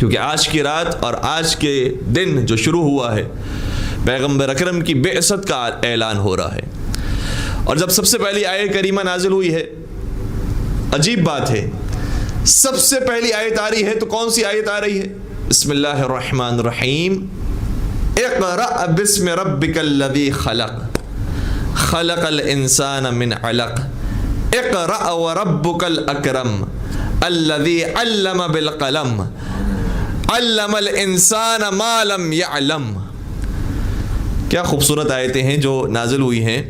کیونکہ آج کی رات اور آج کے دن جو شروع ہوا ہے پیغمبر اکرم کی بعثت کا اعلان ہو رہا ہے. اور جب سب سے پہلی آیت کریمہ نازل ہوئی ہے، عجیب بات ہے، سب سے پہلی آیت آ رہی ہے تو کون سی آیت آ رہی ہے؟ بسم اللہ الرحمن الرحیم، اقرأ بسم ربک الذی خلق خلق الانسان من علق اقرأ وربک الاکرم الذی علم بالقلم علم الانسان ما لم یعلم. کیا خوبصورت آیتیں ہیں جو نازل ہوئی ہیں.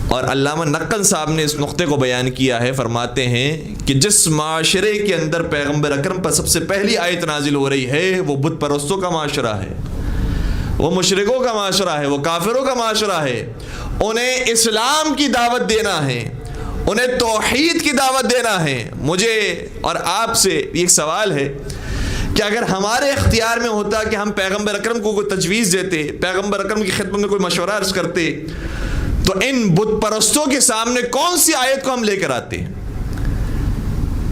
اور علامہ نقل صاحب نے اس نقطے کو بیان کیا ہے، فرماتے ہیں کہ جس معاشرے کے اندر پیغمبر اکرم پر سب سے پہلی آیت نازل ہو رہی ہے وہ بت پرستوں کا معاشرہ ہے، وہ مشرکوں کا معاشرہ ہے، وہ کافروں کا معاشرہ ہے. انہیں اسلام کی دعوت دینا ہے، انہیں توحید کی دعوت دینا ہے. مجھے اور آپ سے ایک سوال ہے کہ اگر ہمارے اختیار میں ہوتا کہ ہم پیغمبر اکرم کو کوئی تجویز دیتے، پیغمبر اکرم کی خدمت میں کوئی مشورہ عرض کرتے، تو ان بت پرستوں کے سامنے کون سی آیت کو ہم لے کر آتے ہیں؟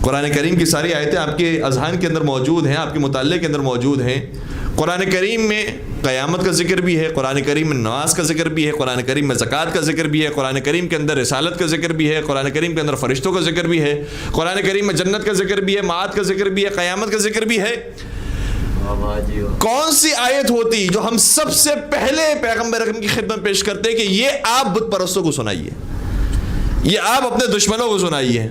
قرآن کریم کی ساری آیتیں آپ کے اذہان کے اندر موجود ہیں، آپ کے مطالعے کے اندر موجود ہیں. قرآن کریم میں قیامت کا ذکر بھی ہے، قرآن کریم میں نماز کا ذکر بھی ہے، قرآن کریم میں زکوٰۃ کا ذکر بھی ہے، قرآن کریم کے اندر رسالت کا ذکر بھی ہے، قرآن کریم کے اندر فرشتوں کا ذکر بھی ہے، قرآن کریم میں جنت کا ذکر بھی ہے، معاد کا ذکر بھی ہے، قیامت کا ذکر بھی ہے. کون سی آیت ہوتی جو ہم سب سے پہلے پیغمبر اکرم کی خدمت پیش کرتے کہ یہ آپ بت پرستوں کو سنائیے، یہ آپ اپنے دشمنوں کو سنائیے؟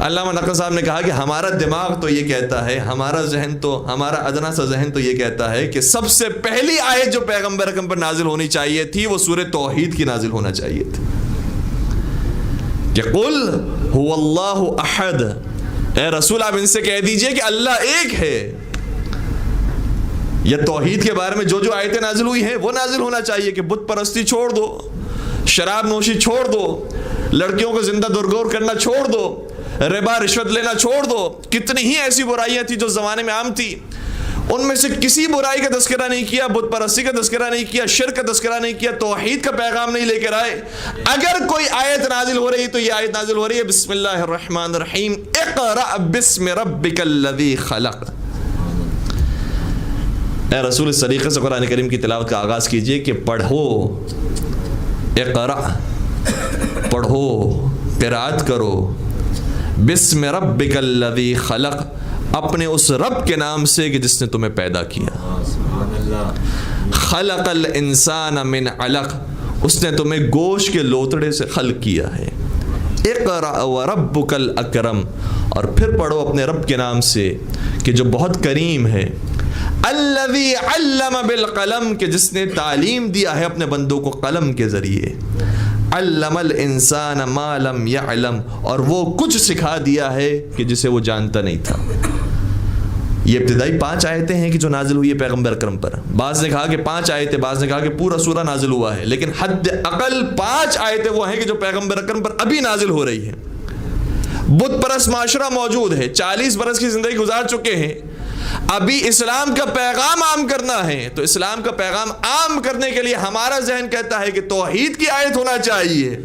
علامہ نقل صاحب نے کہا کہ ہمارا دماغ تو یہ کہتا ہے، ہمارا ذہن تو، ہمارا ادنا سا ذہن تو یہ کہتا ہے کہ سب سے پہلی آیت جو پیغمبر اکرم پر نازل ہونی چاہیے تھی وہ سورہ توحید کی نازل ہونا چاہیے تھی کہ قل هو اللہ احد. اے رسول آپ ان سے کہہ دیجئے کہ اللہ ایک ہے. یہ توحید کے بارے میں جو آیتیں نازل ہوئی ہیں وہ نازل ہونا چاہیے کہ بت پرستی چھوڑ دو، شراب نوشی چھوڑ دو، لڑکیوں کو زندہ درگور کرنا چھوڑ دو، ربا رشوت لینا چھوڑ دو. کتنی ہی ایسی برائیاں تھیں جو زمانے میں عام تھی، ان میں سے کسی برائی کا تذکرہ نہیں کیا، بت پرستی کا تذکرہ نہیں کیا، شرک کا تذکرہ نہیں کیا، توحید کا پیغام نہیں لے کر آئے. اگر کوئی آیت نازل ہو رہی تو یہ آیت نازل ہو رہی ہے بسم اللہ الرحمن الرحیم، اقرأ بسم ربک الذی خلق. اے رسول اس طریقے سے قرآن کریم کی تلاوت کا آغاز کیجئے کہ پڑھو، اقرأ پڑھو، قرات کرو، بسم ربک الذی خلق، اپنے اس رب کے نام سے کہ جس نے تمہیں پیدا کیا. خلق الانسان من علق، اس نے تمہیں گوشت کے لوتڑے سے خلق کیا ہے. اقرأ وربک الاکرم، اور پھر پڑھو اپنے رب کے نام سے کہ جو بہت کریم ہے. الذی علم بالقلم، کہ جس نے تعلیم دیا ہے اپنے بندوں کو قلم کے ذریعے. علم الانسان ما لم یعلم، اور وہ کچھ سکھا دیا ہے کہ جسے وہ جانتا نہیں تھا. یہ ابتدائی 5 آیتیں ہیں کہ جو نازل ہوئی ہے پیغمبر اکرم پر. بعض نے کہا کہ 5 آیتیں، بعض نے کہا کہ پورا سورہ نازل ہوا ہے، لیکن حد اقل 5 آیتیں وہ ہیں کہ جو پیغمبر اکرم پر ابھی نازل ہو رہی ہیں. بت پرست معاشرہ موجود ہے، 40 برس کی زندگی گزار چکے ہیں، ابھی اسلام کا پیغام عام کرنا ہے. تو اسلام کا پیغام عام کرنے کے لیے ہمارا ذہن کہتا ہے کہ توحید کی آیت ہونا چاہیے،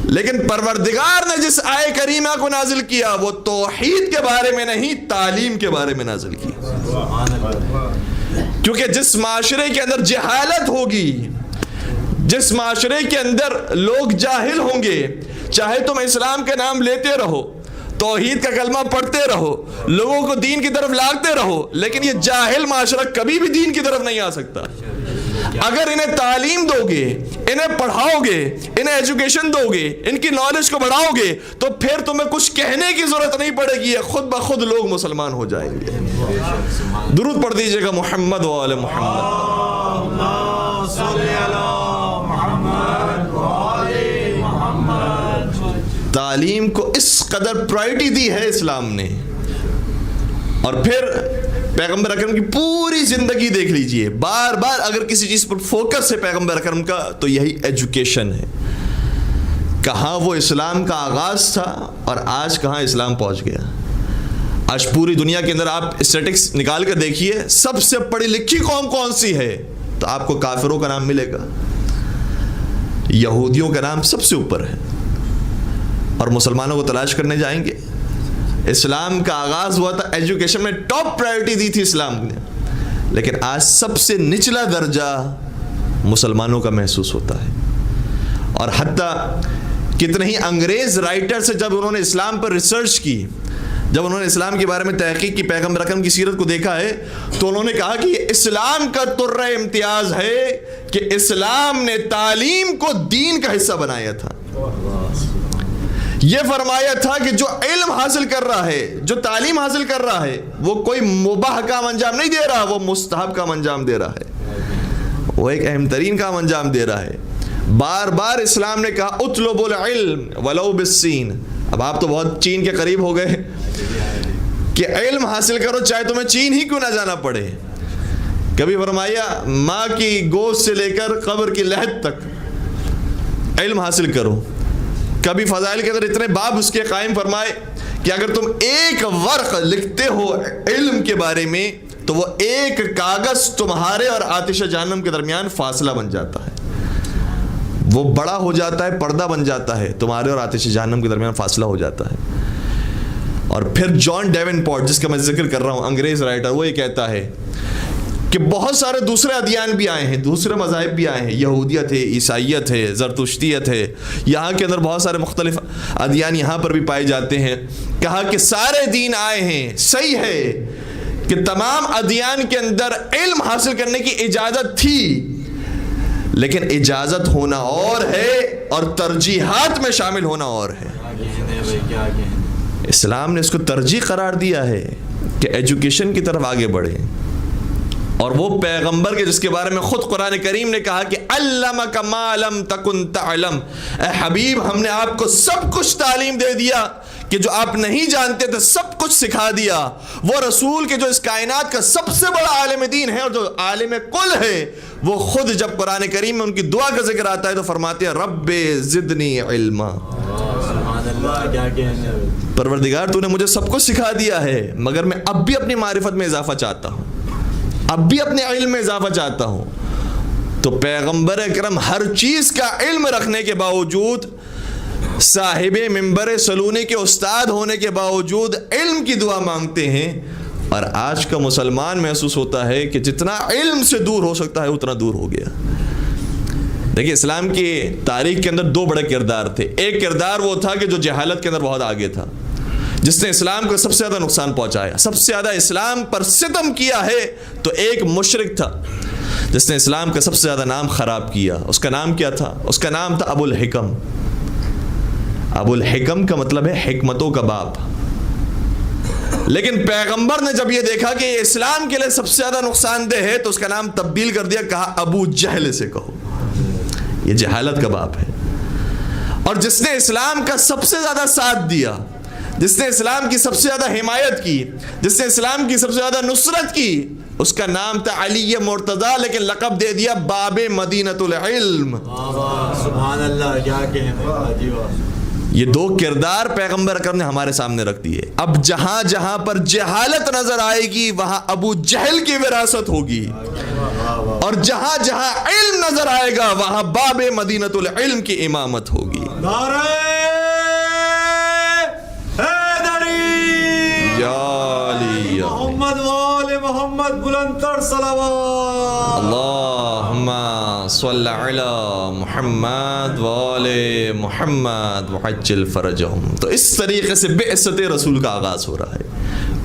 لیکن پروردگار نے جس آیت کریمہ کو نازل کیا وہ توحید کے بارے میں نہیں، تعلیم کے بارے میں نازل کی. کیونکہ جس معاشرے کے اندر جہالت ہوگی، جس معاشرے کے اندر لوگ جاہل ہوں گے، چاہے تم اسلام کا نام لیتے رہو، توحید کا کلمہ پڑھتے رہو، لوگوں کو دین کی طرف لاتے رہو، لیکن یہ جاہل معاشرہ کبھی بھی دین کی طرف نہیں آ سکتا. اگر انہیں تعلیم دو گے، انہیں پڑھاؤ گے، انہیں ایجوکیشن دو گے، ان کی نالج کو بڑھاؤ گے، تو پھر تمہیں کچھ کہنے کی ضرورت نہیں پڑے گی، خود بخود لوگ مسلمان ہو جائیں گے. درود پڑھ دیجئے گا محمد و آل محمد. تعلیم کو اس قدر پرائرٹی دی ہے اسلام نے. اور پھر پیغمبر اکرم کی پوری زندگی دیکھ لیجئے، بار بار اگر کسی چیز پر فوکس ہے پیغمبر اکرم کا تو یہی ایجوکیشن ہے. کہاں وہ اسلام کا آغاز تھا اور آج کہاں اسلام پہنچ گیا. آج پوری دنیا کے اندر آپ اسٹیٹکس نکال کر دیکھیے، سب سے پڑھی لکھی قوم کون سی ہے تو آپ کو کافروں کا نام ملے گا، یہودیوں کا نام سب سے اوپر ہے. اور مسلمانوں کو تلاش کرنے جائیں گے اسلام کا آغاز ہوا تھا ایجوکیشن میں ٹاپ پرائیورٹی دی تھی اسلام نے, لیکن آج سب سے نچلا درجہ مسلمانوں کا محسوس ہوتا ہے. اور حتیٰ کتنے ہی انگریز رائٹر سے جب انہوں نے اسلام پر ریسرچ کی, جب انہوں نے اسلام کے بارے میں تحقیق کی, پیغمبر اکرم کی سیرت کو دیکھا ہے, تو انہوں نے کہا کہ یہ اسلام کا ترہ امتیاز ہے کہ اسلام نے تعلیم کو دین کا حصہ بنایا تھا. یہ فرمایا تھا کہ جو علم حاصل کر رہا ہے, جو تعلیم حاصل کر رہا ہے, وہ کوئی مباح کام انجام نہیں دے رہا, وہ مستحب کام انجام دے رہا ہے, وہ ایک اہم ترین کام انجام دے رہا ہے. بار بار اسلام نے کہا اطلب العلم ولو بالسین. اب آپ تو بہت چین کے قریب ہو گئے کہ علم حاصل کرو چاہے تمہیں چین ہی کیوں نہ جانا پڑے. کبھی فرمایا ماں کی گوشت سے لے کر قبر کی لحد تک علم حاصل کرو. کبھی فضائل کے اندر اتنے باب اس کے قائم فرمائے کہ اگر تم ایک ورق لکھتے ہو علم کے بارے میں تو وہ ایک کاغذ تمہارے اور آتش جہنم کے درمیان فاصلہ بن جاتا ہے, وہ بڑا ہو جاتا ہے, پردہ بن جاتا ہے, تمہارے اور آتش جہنم کے درمیان فاصلہ ہو جاتا ہے. اور پھر جان ڈیون پورٹ, جس کا میں ذکر کر رہا ہوں, انگریز رائٹر, وہ یہ کہتا ہے کہ بہت سارے دوسرے ادیان بھی آئے ہیں, دوسرے مذاہب بھی آئے ہیں, یہودیت ہے, عیسائیت ہے, زرتشتیت ہے, یہاں کے اندر بہت سارے مختلف ادیان یہاں پر بھی پائے جاتے ہیں. کہا کہ سارے دین آئے ہیں, صحیح ہے کہ تمام ادیان کے اندر علم حاصل کرنے کی اجازت تھی, لیکن اجازت ہونا اور ہے اور ترجیحات میں شامل ہونا اور ہے. اسلام نے اس کو ترجیح قرار دیا ہے کہ ایجوکیشن کی طرف آگے بڑھے, اور وہ پیغمبر کے جس کے بارے میں خود قرآن کریم نے کہا کہ علمک ما لم تکن تعلم, اے حبیب ہم نے آپ کو سب کچھ تعلیم دے دیا کہ جو آپ نہیں جانتے تھے سب کچھ سکھا دیا. وہ رسول کے جو اس کائنات کا سب سے بڑا عالم دین ہے اور جو عالم کل ہے, وہ خود جب قرآن کریم میں ان کی دعا کا ذکر آتا ہے تو فرماتے ہیں رب زدنی علما, پروردگار تو نے مجھے سب کچھ سکھا دیا ہے مگر میں اب بھی اپنی معرفت میں اضافہ چاہتا ہوں, اب بھی اپنے علم میں اضافہ چاہتا ہوں. تو پیغمبر اکرم ہر چیز کا علم رکھنے کے باوجود, صاحب منبر سلونے کے استاد ہونے کے باوجود علم کی دعا مانگتے ہیں. اور آج کا مسلمان محسوس ہوتا ہے کہ جتنا علم سے دور ہو سکتا ہے اتنا دور ہو گیا. دیکھیں اسلام کی تاریخ کے اندر دو بڑے کردار تھے. ایک کردار وہ تھا کہ جو جہالت کے اندر بہت آگے تھا, جس نے اسلام کو سب سے زیادہ نقصان پہنچایا, سب سے زیادہ اسلام پر ستم کیا ہے. تو ایک مشرک تھا جس نے اسلام کا سب سے زیادہ نام خراب کیا. اس کا نام کیا تھا؟ اس کا نام تھا ابو الحکم. ابو الحکم کا مطلب ہے حکمتوں کا باپ. لیکن پیغمبر نے جب یہ دیکھا کہ یہ اسلام کے لیے سب سے زیادہ نقصان دہ ہے تو اس کا نام تبدیل کر دیا, کہا ابو جہل سے کہو, یہ جہالت کا باپ ہے. اور جس نے اسلام کا سب سے زیادہ ساتھ دیا, جس نے اسلام کی سب سے زیادہ حمایت کی, جس نے اسلام کی سب سے زیادہ نصرت کی, اس کا نام تھا علی مرتضیٰ, لیکن لقب دے دیا باب مدینۃ العلم. سبحان اللہ, کیا کہیں. یہ دو کردار پیغمبر اکرم نے ہمارے سامنے رکھ دیے. اب جہاں جہاں پر جہالت نظر آئے گی وہاں ابو جہل کی وراثت ہوگی, اور جہاں جہاں علم نظر آئے گا وہاں باب مدینۃ العلم کی امامت ہوگی. نعرہ حیدری یا علی محمد وآل محمد, بلند تر صلوات. اللہم صلی علی محمد وآل محمد وعجل فرجہم. تو اس طریقے سے بعثت رسول کا آغاز ہو رہا ہے.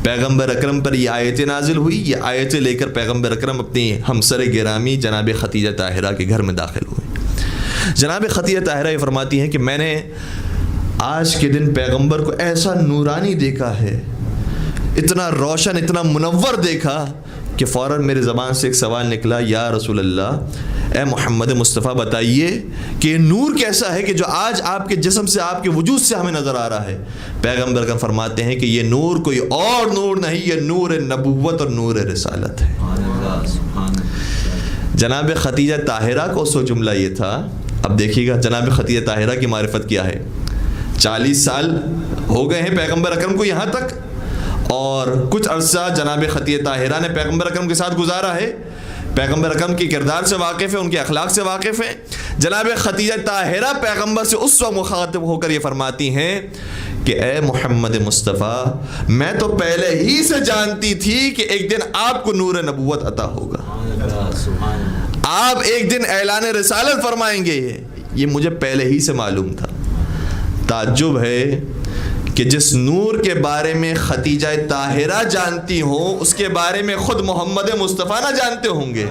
پیغمبر اکرم پر یہ آیتیں نازل ہوئی. یہ آیتیں لے کر پیغمبر اکرم اپنی ہمسر گرامی جناب خدیجہ طاہرہ کے گھر میں داخل ہوئے. جناب خدیجہ طاہرہ یہ فرماتی ہیں کہ میں نے آج کے دن پیغمبر کو ایسا نورانی دیکھا ہے, اتنا روشن, اتنا منور دیکھا کہ فوراً میرے زبان سے ایک سوال نکلا, یا رسول اللہ, اے محمد مصطفیٰ بتائیے کہ یہ نور کیسا ہے کہ جو آج آپ کے جسم سے, آپ کے وجود سے ہمیں نظر آ رہا ہے. پیغمبر کا فرماتے ہیں کہ یہ نور کوئی اور نور نہیں, یہ نور نبوت اور نور رسالت ہے. جناب خدیجہ طاہرہ کو سو جملہ یہ تھا. اب دیکھیے گا جناب خدیجہ طاہرہ کی معرفت کیا ہے. 40 سال ہو گئے ہیں پیغمبر اکرم کو یہاں تک, اور کچھ عرصہ جناب خدیجہ طاہرہ نے پیغمبر اکرم کے ساتھ گزارا ہے. پیغمبر اکرم کے کردار سے واقف ہے, ان کے اخلاق سے واقف ہے. جناب خدیجہ طاہرہ پیغمبر سے اس وقت مخاطب ہو کر یہ فرماتی ہیں کہ اے محمد مصطفیٰ میں تو پہلے ہی سے جانتی تھی کہ ایک دن آپ کو نور نبوت عطا ہوگا، آپ ایک دن اعلان رسالت فرمائیں گے، یہ مجھے پہلے ہی سے معلوم تھا۔ تعجب ہے کہ جس نور کے بارے میں خدیجہ طاہرہ جانتی ہوں اس کے بارے میں خود محمد مصطفیٰ نہ جانتے ہوں گے۔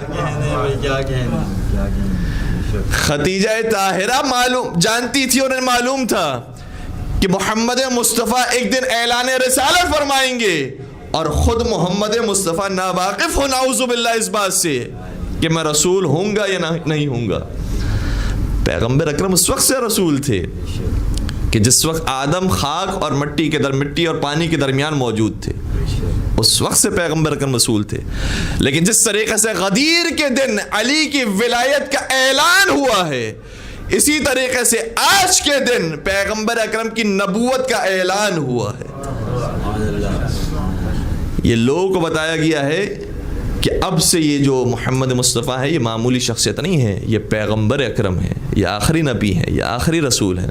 خدیجہ طاہرہ جانتی تھی، انہیں معلوم تھا کہ محمد مصطفیٰ ایک دن اعلان رسالت فرمائیں گے، اور خود محمد مصطفیٰ ناواقف ہو نعوذ باللہ اس بات سے کہ میں رسول ہوں گا یا نہیں ہوں گا۔ پیغمبر اکرم اس وقت سے رسول تھے کہ جس وقت آدم خاک اور مٹی اور پانی کے درمیان موجود تھے، اس وقت سے پیغمبر اکرم رسول تھے۔ لیکن جس طریقے سے غدیر کے دن علی کی ولایت کا اعلان ہوا ہے، اسی طریقے سے آج کے دن پیغمبر اکرم کی نبوت کا اعلان ہوا ہے۔ یہ لوگوں کو بتایا گیا ہے کہ اب سے یہ جو محمد مصطفیٰ ہے یہ معمولی شخصیت نہیں ہے، یہ پیغمبر اکرم ہے، یہ آخری نبی ہے، یہ آخری رسول ہے۔